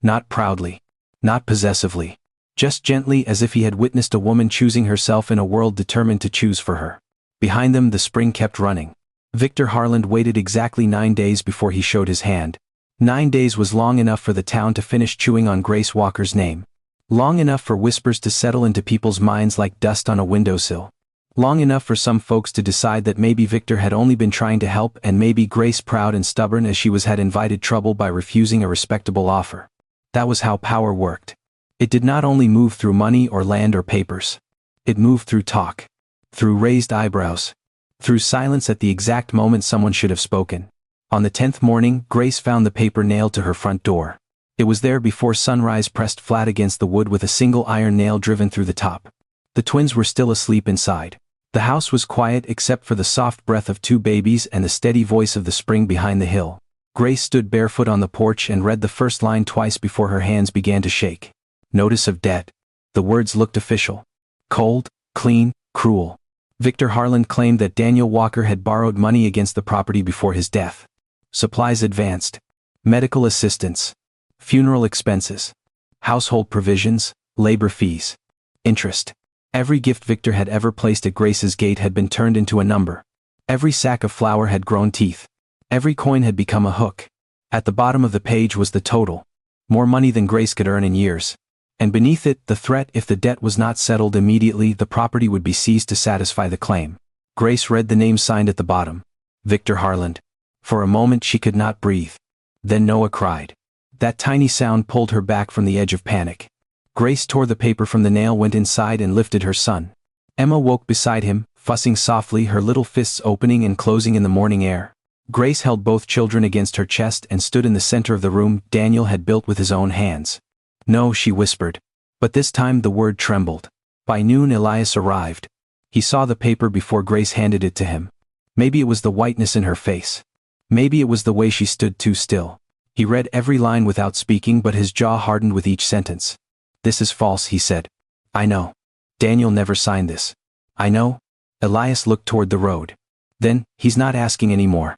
Speaker 1: Not proudly. Not possessively. Just gently, as if he had witnessed a woman choosing herself in a world determined to choose for her. Behind them the spring kept running. Victor Harland waited exactly 9 days before he showed his hand. 9 days was long enough for the town to finish chewing on Grace Walker's name. Long enough for whispers to settle into people's minds like dust on a windowsill. Long enough for some folks to decide that maybe Victor had only been trying to help, and maybe Grace, proud and stubborn as she was, had invited trouble by refusing a respectable offer. That was how power worked. It did not only move through money or land or papers. It moved through talk. Through raised eyebrows. Through silence at the exact moment someone should have spoken. On the 10th morning, Grace found the paper nailed to her front door. It was there before sunrise, pressed flat against the wood with a single iron nail driven through the top. The twins were still asleep inside. The house was quiet except for the soft breath of 2 babies and the steady voice of the spring behind the hill. Grace stood barefoot on the porch and read the first line twice before her hands began to shake. Notice of debt. The words looked official. Cold, clean, cruel. Victor Harland claimed that Daniel Walker had borrowed money against the property before his death. Supplies advanced. Medical assistance. Funeral expenses. Household provisions, labor fees. Interest. Every gift Victor had ever placed at Grace's gate had been turned into a number. Every sack of flour had grown teeth. Every coin had become a hook. At the bottom of the page was the total. More money than Grace could earn in years. And beneath it, the threat: if the debt was not settled immediately, the property would be seized to satisfy the claim. Grace read the name signed at the bottom. Victor Harland. For a moment she could not breathe. Then Noah cried. That tiny sound pulled her back from the edge of panic. Grace tore the paper from the nail, went inside and lifted her son. Emma woke beside him, fussing softly, her little fists opening and closing in the morning air. Grace held both children against her chest and stood in the center of the room Daniel had built with his own hands. No, she whispered. But this time the word trembled. By noon Elias arrived. He saw the paper before Grace handed it to him. Maybe it was the whiteness in her face. Maybe it was the way she stood too still. He read every line without speaking, but his jaw hardened with each sentence. This is false, he said. I know. Daniel never signed this. I know. Elias looked toward the road. Then, he's not asking anymore.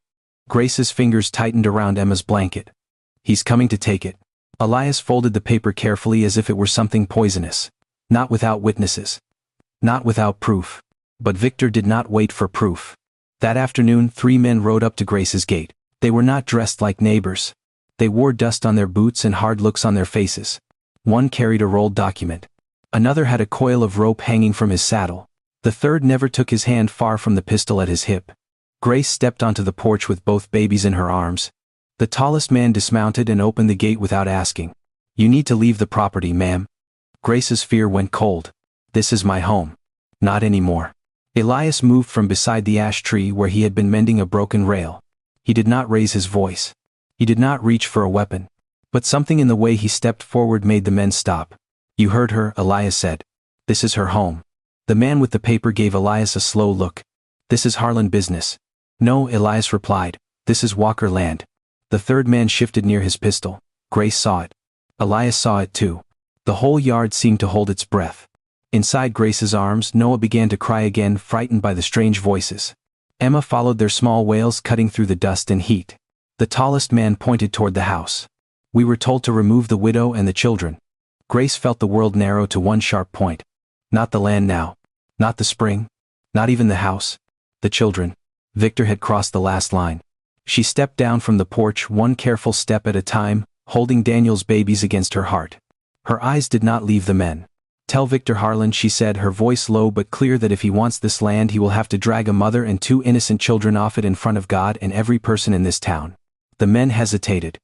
Speaker 1: Grace's fingers tightened around Emma's blanket. He's coming to take it. Elias folded the paper carefully as if it were something poisonous. Not without witnesses. Not without proof. But Victor did not wait for proof. That afternoon 3 men rode up to Grace's gate. They were not dressed like neighbors. They wore dust on their boots and hard looks on their faces. One carried a rolled document. Another had a coil of rope hanging from his saddle. The third never took his hand far from the pistol at his hip. Grace stepped onto the porch with both babies in her arms. The tallest man dismounted and opened the gate without asking. "You need to leave the property, ma'am." Grace's fear went cold. "This is my home." "Not anymore." Elias moved from beside the ash tree where he had been mending a broken rail. He did not raise his voice. He did not reach for a weapon. But something in the way he stepped forward made the men stop. "You heard her," Elias said. "This is her home." The man with the paper gave Elias a slow look. "This is Harlan business." "No," Elias replied. "This is Walker land." The third man shifted near his pistol. Grace saw it. Elias saw it too. The whole yard seemed to hold its breath. Inside Grace's arms, Noah began to cry again, frightened by the strange voices. Emma followed their small wails, cutting through the dust and heat. The tallest man pointed toward the house. "We were told to remove the widow and the children." Grace felt the world narrow to one sharp point. Not the land now. Not the spring. Not even the house. The children. Victor had crossed the last line. She stepped down from the porch, one careful step at a time, holding Daniel's babies against her heart. Her eyes did not leave the men. "Tell Victor Harlan," she said, her voice low but clear, "that if he wants this land he will have to drag a mother and 2 innocent children off it in front of God and every person in this town." The men hesitated.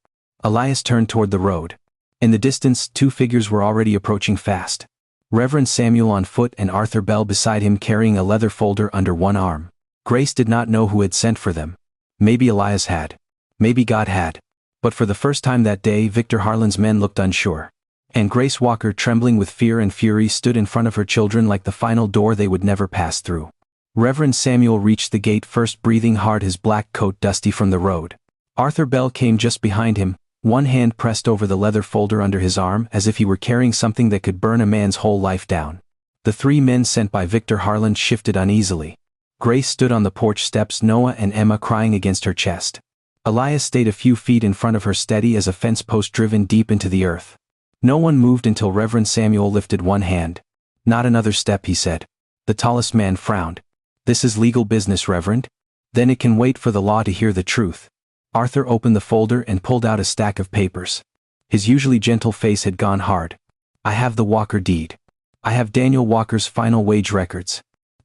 Speaker 1: Elias turned toward the road. In the distance, 2 figures were already approaching fast. Reverend Samuel on foot and Arthur Bell beside him, carrying a leather folder under one arm. Grace did not know who had sent for them. Maybe Elias had. Maybe God had. But for the first time that day, Victor Harlan's men looked unsure. And Grace Walker, trembling with fear and fury, stood in front of her children like the final door they would never pass through. Reverend Samuel reached the gate first, breathing hard, his black coat dusty from the road. Arthur Bell came just behind him, one hand pressed over the leather folder under his arm, as if he were carrying something that could burn a man's whole life down. The 3 men sent by Victor Harlan shifted uneasily. Grace stood on the porch steps, Noah and Emma crying against her chest. Elias stayed a few feet in front of her, steady as a fence post driven deep into the earth. No one moved until Reverend Samuel lifted one hand. "Not another step," he said. The tallest man frowned. "This is legal business, Reverend." "Then it can wait for the law to hear the truth." Arthur opened the folder and pulled out a stack of papers. His usually gentle face had gone hard. "I have the Walker deed. I have Daniel Walker's final wage records.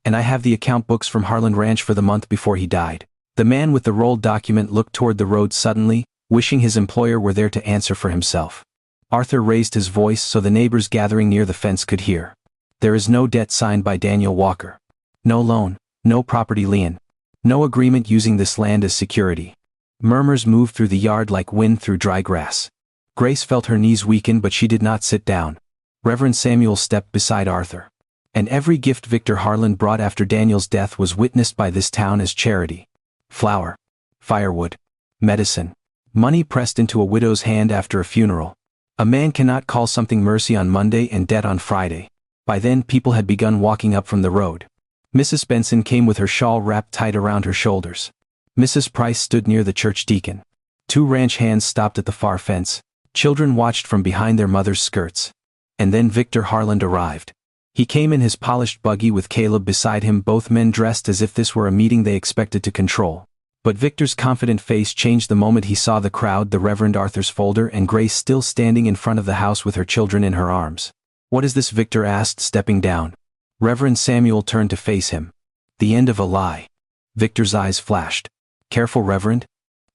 Speaker 1: And I have the account books from Harlan Ranch for the month before he died." The man with the rolled document looked toward the road suddenly, wishing his employer were there to answer for himself. Arthur raised his voice so the neighbors gathering near the fence could hear. "There is no debt signed by Daniel Walker. No loan, no property lien. No agreement using this land as security." Murmurs moved through the yard like wind through dry grass. Grace felt her knees weaken, but she did not sit down. Reverend Samuel stepped beside Arthur. "And every gift Victor Harlan brought after Daniel's death was witnessed by this town as charity. Flour, firewood, medicine, money pressed into a widow's hand after a funeral. A man cannot call something mercy on Monday and debt on Friday." By then people had begun walking up from the road. Mrs. Benson came with her shawl wrapped tight around her shoulders. Mrs. Price stood near the church deacon. 2 ranch hands stopped at the far fence. Children watched from behind their mothers' skirts. And then Victor Harlan arrived. He came in his polished buggy with Caleb beside him, both men dressed as if this were a meeting they expected to control. But Victor's confident face changed the moment he saw the crowd, the Reverend Arthur's folder, and Grace still standing in front of the house with her children in her arms. "What is this?" Victor asked, stepping down. Reverend Samuel turned to face him. "The end of a lie." Victor's eyes flashed. "Careful, Reverend."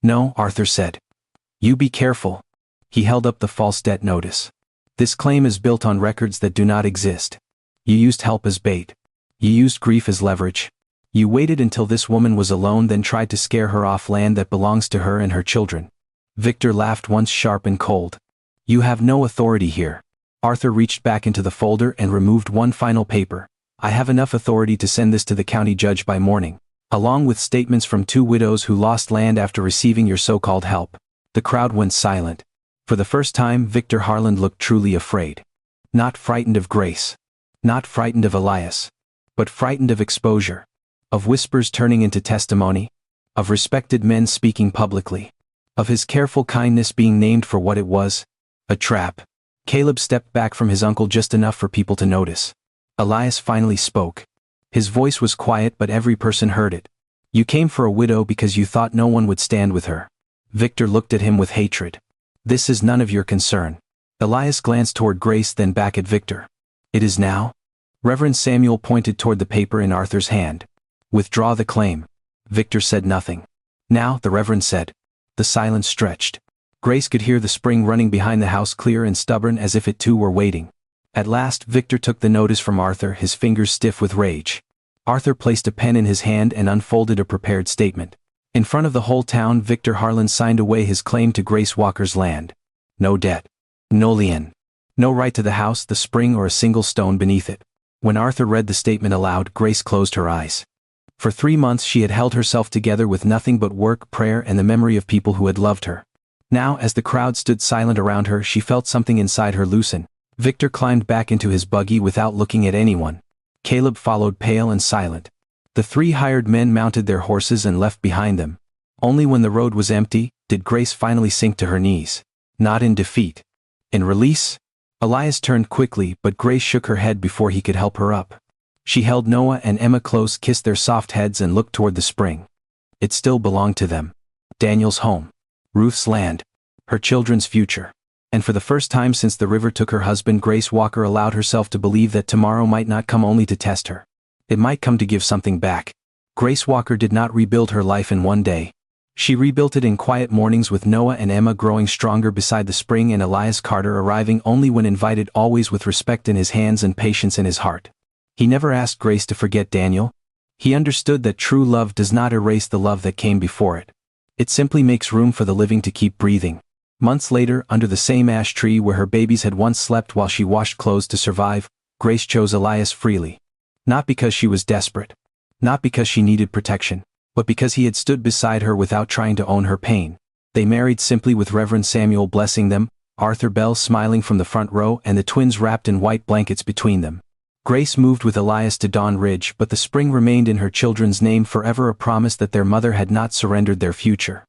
Speaker 1: "No," Arthur said. "You be careful." He held up the false debt notice. "This claim is built on records that do not exist. You used help as bait. You used grief as leverage. You waited until this woman was alone, then tried to scare her off land that belongs to her and her children." Victor laughed once, sharp and cold. "You have no authority here." Arthur reached back into the folder and removed one final paper. "I have enough authority to send this to the county judge by morning, along with statements from 2 widows who lost land after receiving your so-called help." The crowd went silent. For the first time, Victor Harlan looked truly afraid. Not frightened of Grace. Not frightened of Elias. But frightened of exposure. Of whispers turning into testimony. Of respected men speaking publicly. Of his careful kindness being named for what it was. A trap. Caleb stepped back from his uncle just enough for people to notice. Elias finally spoke. His voice was quiet, but every person heard it. "You came for a widow because you thought no one would stand with her." Victor looked at him with hatred. "This is none of your concern." Elias glanced toward Grace, then back at Victor. "It is now?" Reverend Samuel pointed toward the paper in Arthur's hand. "Withdraw the claim." Victor said nothing. Now, the Reverend said. The silence stretched. Grace could hear the spring running behind the house, clear and stubborn, as if it too were waiting. At last, Victor took the notice from Arthur, his fingers stiff with rage. Arthur placed a pen in his hand and unfolded a prepared statement. In front of the whole town, Victor Harlan signed away his claim to Grace Walker's land. No debt. No lien. No right to the house, the spring, or a single stone beneath it. When Arthur read the statement aloud, Grace closed her eyes. For 3 months she had held herself together with nothing but work, prayer, and the memory of people who had loved her. Now, as the crowd stood silent around her, she felt something inside her loosen. Victor climbed back into his buggy without looking at anyone. Caleb followed, pale and silent. The 3 hired men mounted their horses and left behind them. Only when the road was empty did Grace finally sink to her knees. Not in defeat. In release? Elias turned quickly, but Grace shook her head before he could help her up. She held Noah and Emma close, kissed their soft heads, and looked toward the spring. It still belonged to them. Daniel's home. Ruth's land. Her children's future. And for the first time since the river took her husband, Grace Walker allowed herself to believe that tomorrow might not come only to test her. It might come to give something back. Grace Walker did not rebuild her life in one day. She rebuilt it in quiet mornings, with Noah and Emma growing stronger beside the spring and Elias Carter arriving only when invited, always with respect in his hands and patience in his heart. He never asked Grace to forget Daniel. He understood that true love does not erase the love that came before it. It simply makes room for the living to keep breathing. Months later, under the same ash tree where her babies had once slept while she washed clothes to survive, Grace chose Elias freely. Not because she was desperate. Not because she needed protection. But because he had stood beside her without trying to own her pain. They married simply, with Reverend Samuel blessing them, Arthur Bell smiling from the front row, and the twins wrapped in white blankets between them. Grace moved with Elias to Dawn Ridge, but the spring remained in her children's name, forever a promise that their mother had not surrendered their future.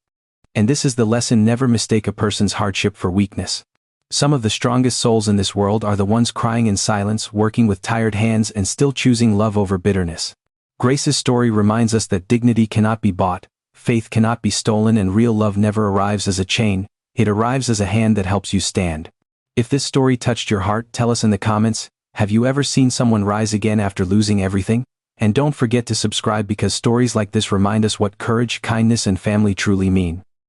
Speaker 1: And this is the lesson: never mistake a person's hardship for weakness. Some of the strongest souls in this world are the ones crying in silence, working with tired hands, and still choosing love over bitterness. Grace's story reminds us that dignity cannot be bought, faith cannot be stolen, and real love never arrives as a chain, it arrives as a hand that helps you stand. If this story touched your heart, tell us in the comments. Have you ever seen someone rise again after losing everything? And don't forget to subscribe, because stories like this remind us what courage, kindness, and family truly mean.